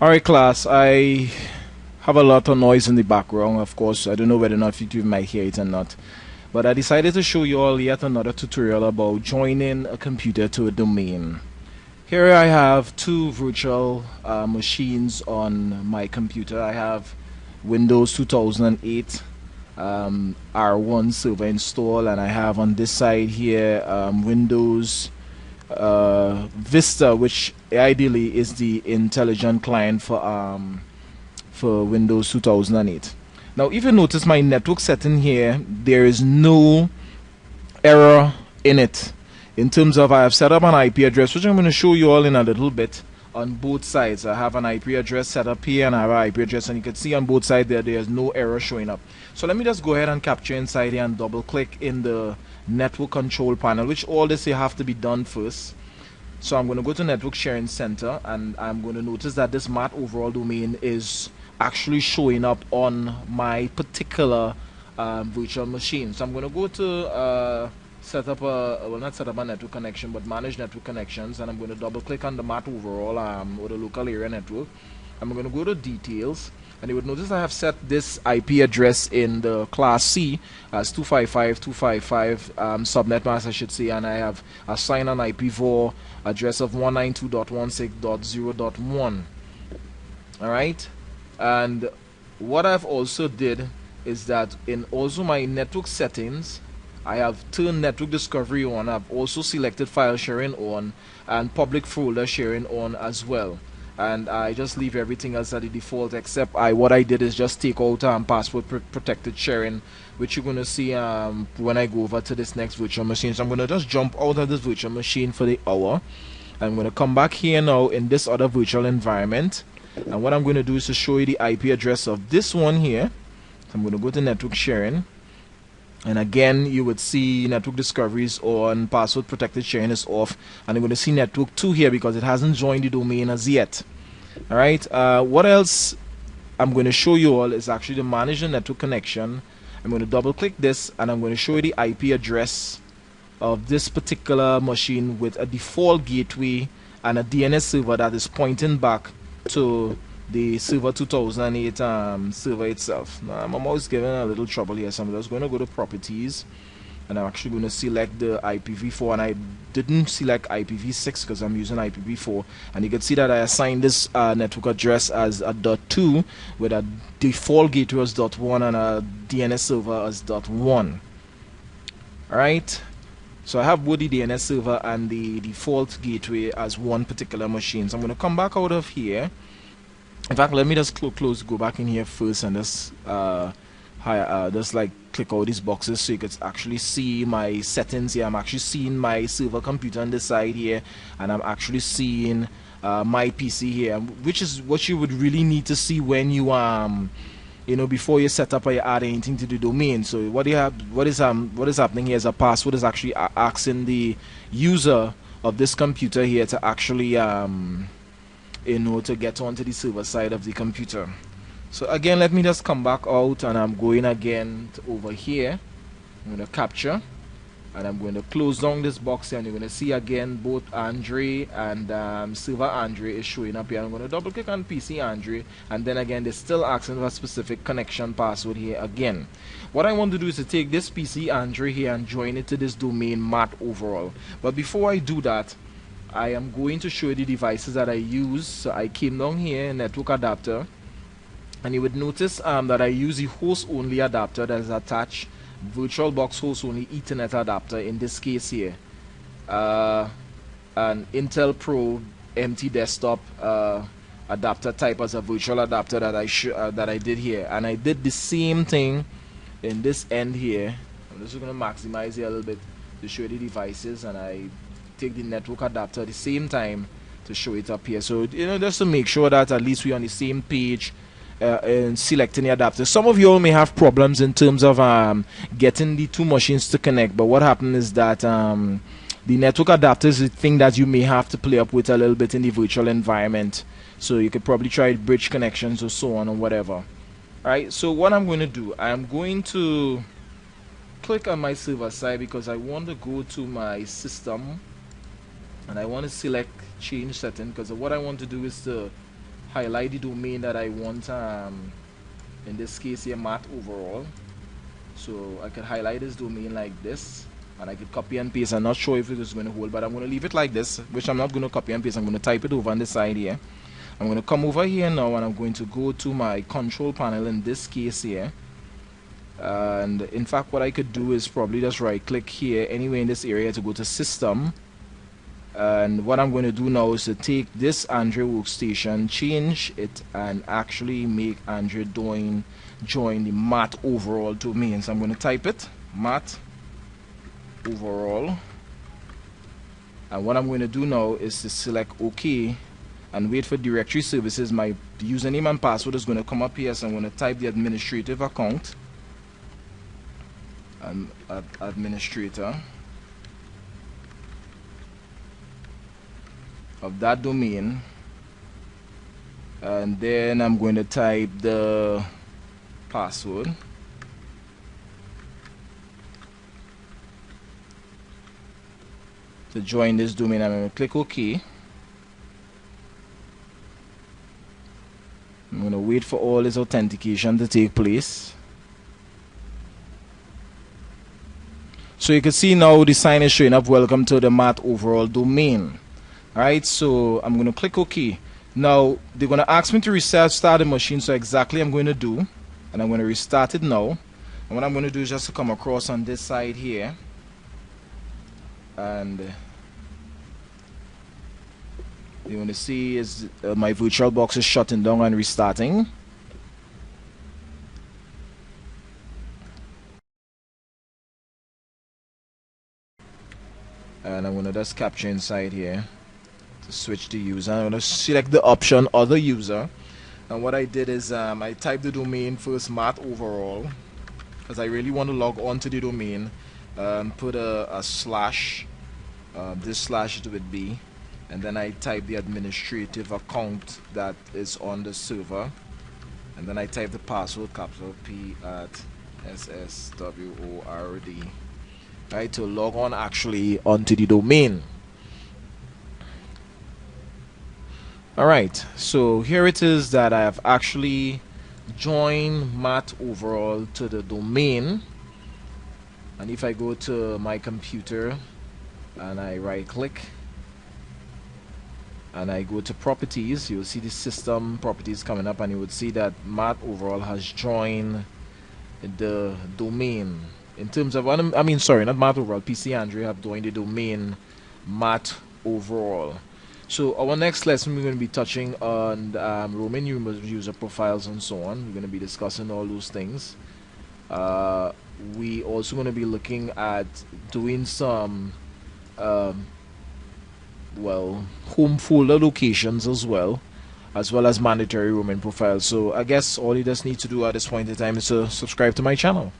Alright class, I have a lot of noise in the background. Of course, I don't know whether or not you might hear it or not. But I decided to show you all yet another tutorial about joining a computer to a domain. Here I have two virtual machines on my computer. I have Windows 2008 R1 server installed, and I have on this side here Windows Vista, which ideally is the intelligent client for Windows 2008. Now, if you notice my network setting here, there is no error in it. In terms of, I have set up an IP address, which I'm going to show you all in a little bit on both sides. I have an IP address set up here, and I have an IP address, and you can see on both sides there's no error showing up. So let me just go ahead and capture inside here and double click in the network control panel, which all this here have to be done first. So I'm going to go to Network Sharing Center, and I'm going to notice that this MAT overall domain is actually showing up on my particular virtual machine. So I'm going to go to set up not set up a network connection, but manage network connections, and I'm going to double click on the MAT overall or the local area network. I'm going to go to details, and you would notice I have set this IP address in the class C as 255.255 subnet mask, I should say, and I have assigned an IPv4 address of 192.168.0.1. Alright, and what I've also did is that in also my network settings, I have turned network discovery on. I've also selected file sharing on and public folder sharing on as well. And I just leave everything else at the default, except what I did is just take out password protected sharing, which you're going to see when I go over to this next virtual machine. So I'm going to just jump out of this virtual machine for the hour. I'm going to come back here now in this other virtual environment, and what I'm going to do is to show you the IP address of this one here. So I'm going to go to network sharing, and again you would see network discovery is on, password protected sharing is off, and I'm going to see network 2 here because it hasn't joined the domain as yet. Alright, what else I'm going to show you all is actually to manage the network connection. I'm going to double click this, and I'm going to show you the IP address of this particular machine with a default gateway and a DNS server that is pointing back to the server 2008 server itself. Now, I'm always giving a little trouble here, so I'm just going to go to properties, and I'm actually going to select the IPv4, and I didn't select IPv6 because I'm using IPv4, and you can see that I assigned this network address as a .2 with a default gateway as .1 and a DNS server as .1. Alright, so I have both the DNS server and the default gateway as one particular machine. So I'm going to come back out of here. In fact, let me just go back in here first and just like click all these boxes so you could actually see my settings here. I'm actually seeing my server computer on this side here, and I'm actually seeing my PC here, which is what you would really need to see when you before you set up or you add anything to the domain. So what is happening here is a password is actually asking the user of this computer here to actually to get onto the server side of the computer. So again, let me just come back out, and I'm going again to over here. I'm going to capture, and I'm going to close down this box here, and you're going to see again both Andre and server Andre is showing up here. I'm going to double click on PC Andre, and then again they're still asking for a specific connection password here again. What I want to do is to take this PC Andre here and join it to this domain MAT overall. But before I do that, I am going to show you the devices that I use. So I came down here, network adapter, and you would notice that I use the host only adapter that is attached, VirtualBox host only Ethernet adapter in this case here, an Intel Pro MT desktop adapter type as a virtual adapter that I did here, and I did the same thing in this end here. I'm just going to maximize it a little bit to show you the devices, and I take the network adapter at the same time to show it up here. So just to make sure that at least we're on the same page in selecting the adapter. Some of you all may have problems in terms of getting the two machines to connect, but what happens is that the network adapter is the thing that you may have to play up with a little bit in the virtual environment. So you could probably try bridge connections or so on or whatever. Alright, so what I'm going to do, I'm going to click on my server side because I want to go to my system, and I want to select change setting, because what I want to do is to highlight the domain that I want, in this case here, Matt overall. So I could highlight this domain like this, and I could copy and paste. I'm not sure if it is going to hold, but I'm going to leave it like this, which I'm not going to copy and paste. I'm going to type it over on the side here. I'm going to come over here now, and I'm going to go to my control panel in this case here. And in fact, what I could do is probably just right click here anywhere in this area to go to system. And what I'm going to do now is to take this Android workstation, change it, and actually make Android join the Matt overall domain. So I'm going to type it, Matt overall. And what I'm going to do now is to select OK and wait for directory services. My username and password is going to come up here, so I'm going to type the administrative account. And administrator of that domain, and then I'm going to type the password. To join this domain, I'm going to click OK. I'm going to wait for all this authentication to take place. So you can see now the sign is showing up, welcome to the Matt overall domain. Alright, so I'm going to click OK. Now they're going to ask me to start the machine, so exactly I'm going to do, and I'm going to restart it now. And what I'm going to do is just to come across on this side here, and you're going to see is my VirtualBox is shutting down and restarting. And I'm going to just capture inside here to switch to user. I'm going to select the option other user, and what I did is I typed the domain first, Matt overall, because I really want to log on to the domain. Put a slash, this slash it would be, and then I type the administrative account that is on the server, and then I type the password, capital P at SSWORD, right, to log on actually onto the domain. Alright, so here it is that I have actually joined Matt overall to the domain. And if I go to my computer and I right click and I go to properties, you'll see the system properties coming up, and you would see that Matt overall has joined the domain. In terms of, I mean, sorry, not Matt overall, PC Android have joined the domain Matt overall. So our next lesson, we're going to be touching on Roman user profiles and so on. We're going to be discussing all those things. We also going to be looking at doing some well, home folder locations as well as mandatory Roman profiles. So I guess all you just need to do at this point in time is to subscribe to my channel.